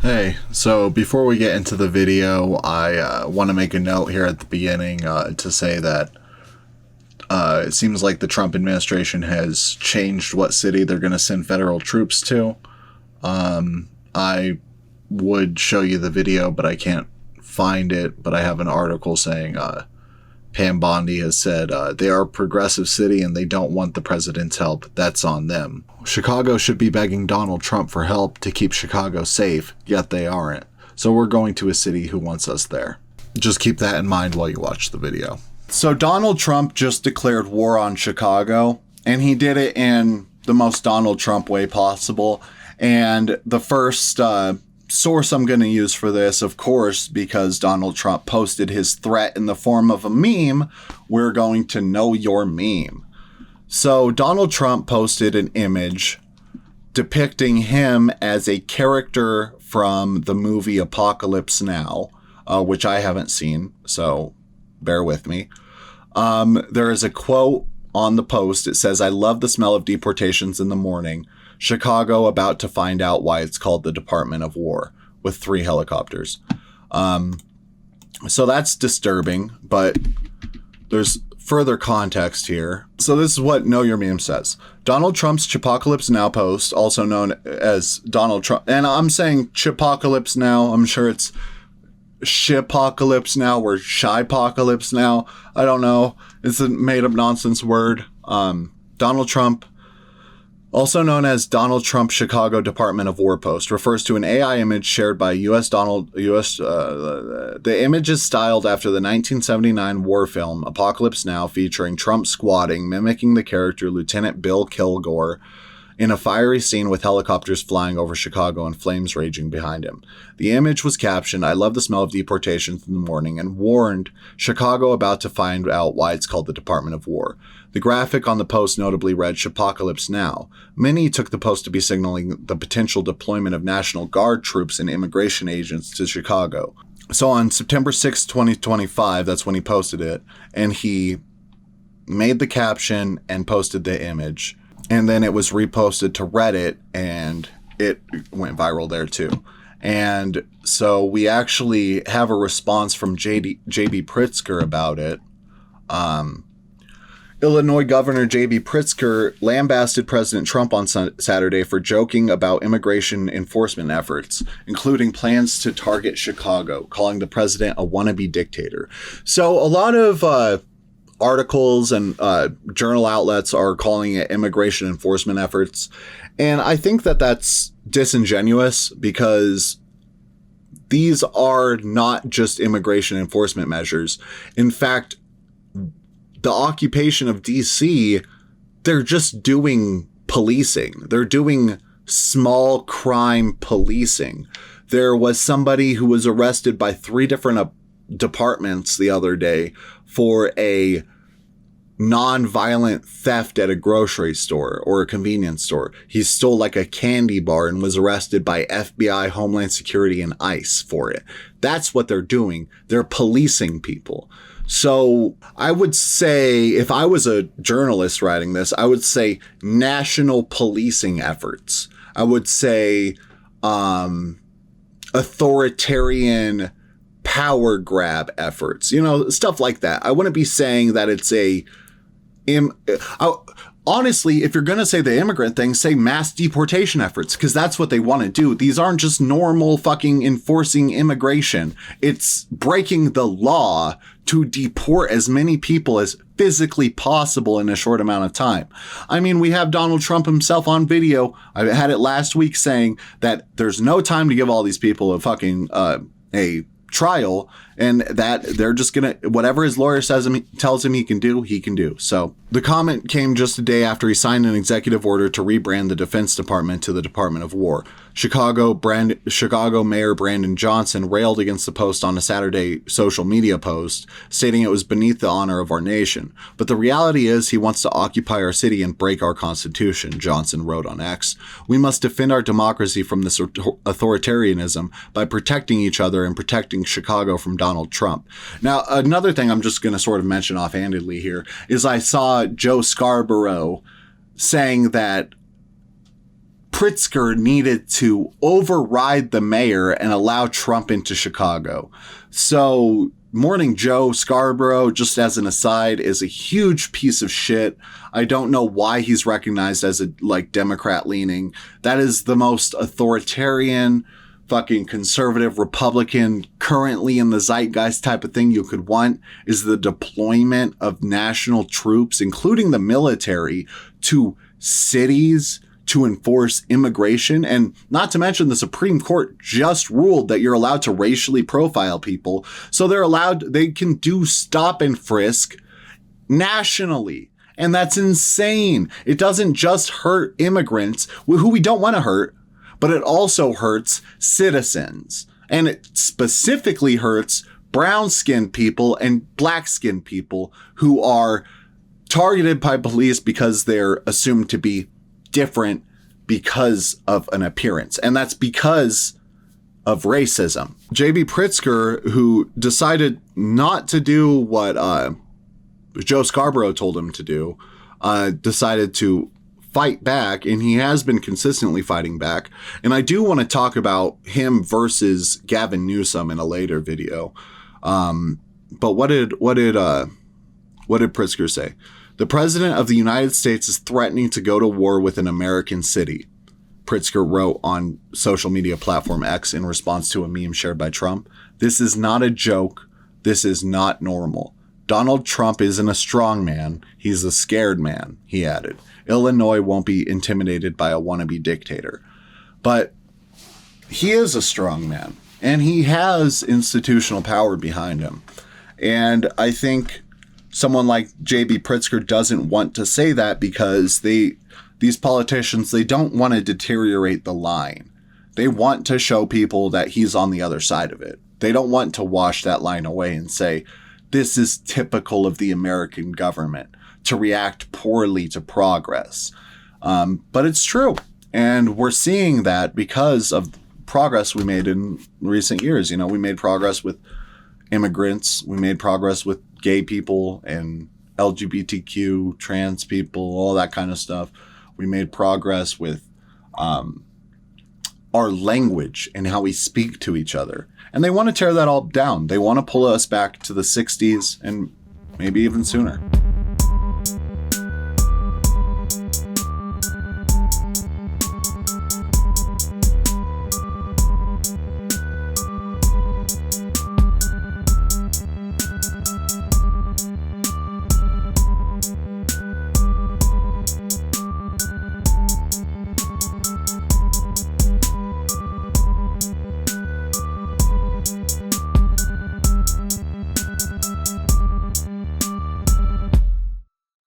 Hey, so before we get into the video, I want to make a note here at the beginning to say that it seems like the Trump administration has changed what city they're going to send federal troops to. I would show you the video, but I can't find it. But I have an article saying Pam Bondi has said they are a progressive city and they don't want the president's help. That's on them. Chicago should be begging Donald Trump for help to keep Chicago safe, yet they aren't. So we're going to a city who wants us there. Just keep that in mind while you watch the video. So Donald Trump just declared war on Chicago, and he did it in the most Donald Trump way possible. And the first source I'm going to use for this, of course, because Donald Trump posted his threat in the form of a meme, we're going to know your meme. So Donald Trump posted an image depicting him as a character from the movie Apocalypse Now, which I haven't seen, so bear with me. There is a quote on the post. It says, "I love the smell of deportations in the morning. Chicago about to find out why it's called the Department of War," with 3 helicopters. So that's disturbing, but there's further context here. So this is what Know Your Meme says. Donald Trump's Chipocalypse Now post, also known as Donald Trump, and I'm saying Chipocalypse Now, I'm sure it's Shipocalypse Now or Shypocalypse Now. I don't know. It's a made up nonsense word. Donald Trump, also known as Donald Trump Chicago Department of War post, refers to an AI image shared by the image is styled after the 1979 war film Apocalypse Now, featuring Trump squatting, mimicking the character Lieutenant Bill Kilgore in a fiery scene with helicopters flying over Chicago and flames raging behind him. The image was captioned, "I love the smell of deportations in the morning," and warned Chicago about to find out why it's called the Department of War. The graphic on the post notably read Chipocalypse Now. Many took the post to be signaling the potential deployment of National Guard troops and immigration agents to Chicago. So on September 6, 2025, that's when he posted it, and he made the caption and posted the image. And then it was reposted to Reddit, and it went viral there too. And so we actually have a response from J.B. Pritzker about it. Illinois Governor J.B. Pritzker lambasted President Trump on Saturday for joking about immigration enforcement efforts, including plans to target Chicago, calling the president a wannabe dictator. So a lot of articles and journal outlets are calling it immigration enforcement efforts. And I think that that's disingenuous, because these are not just immigration enforcement measures. In fact, the occupation of DC, they're just doing policing. They're doing small crime policing. There was somebody who was arrested by 3 different departments the other day for a non-violent theft at a grocery store or a convenience store. He stole like a candy bar and was arrested by FBI, Homeland Security, and ICE for it. That's what they're doing. They're policing people. So I would say, if I was a journalist writing this, I would say national policing efforts. I would say authoritarian power grab efforts, stuff like that. I wouldn't be saying that it's honestly, if you're going to say the immigrant thing, say mass deportation efforts, because that's what they want to do. These aren't just normal fucking enforcing immigration. It's breaking the law to deport as many people as physically possible in a short amount of time. I mean, we have Donald Trump himself on video. I had it last week saying that there's no time to give all these people a fucking a trial, and that they're just gonna, whatever his lawyer tells him he can do. So the comment came just a day after he signed an executive order to rebrand the Defense Department to the Department of War. Chicago Mayor Brandon Johnson railed against the post on a Saturday social media post, stating it was beneath the honor of our nation. But the reality is he wants to occupy our city and break our Constitution, Johnson wrote on X. We must defend our democracy from this authoritarianism by protecting each other and protecting Chicago from Donald Trump. Now, another thing I'm just going to sort of mention offhandedly here is I saw Joe Scarborough saying that Pritzker needed to override the mayor and allow Trump into Chicago. So Morning Joe Scarborough, just as an aside, is a huge piece of shit. I don't know why he's recognized as a Democrat leaning. That is the most authoritarian, fucking conservative Republican currently in the zeitgeist type of thing you could want, is the deployment of national troops, including the military, to cities to enforce immigration. And not to mention, the Supreme Court just ruled that you're allowed to racially profile people. So they can do stop and frisk nationally. And that's insane. It doesn't just hurt immigrants, who we don't want to hurt, but it also hurts citizens. And it specifically hurts brown-skinned people and black-skinned people who are targeted by police because they're assumed to be different because of an appearance. And that's because of racism. J.B. Pritzker, who decided not to do what Joe Scarborough told him to do, decided to fight back, and he has been consistently fighting back. And I do want to talk about him versus Gavin Newsom in a later video. But what did Pritzker say? The president of the United States is threatening to go to war with an American city, Pritzker wrote on social media platform X in response to a meme shared by Trump. This is not a joke. This is not normal. Donald Trump isn't a strong man. He's a scared man, he added. Illinois won't be intimidated by a wannabe dictator. But he is a strong man, and he has institutional power behind him. And I think someone like J.B. Pritzker doesn't want to say that because these politicians, they don't want to deteriorate the line. They want to show people that he's on the other side of it. They don't want to wash that line away and say, this is typical of the American government to react poorly to progress. But it's true. And we're seeing that because of progress we made in recent years. You know, we made progress with immigrants. We made progress with gay people and LGBTQ, trans people, all that kind of stuff. We made progress with our language and how we speak to each other. And they want to tear that all down. They want to pull us back to the 60s and maybe even sooner.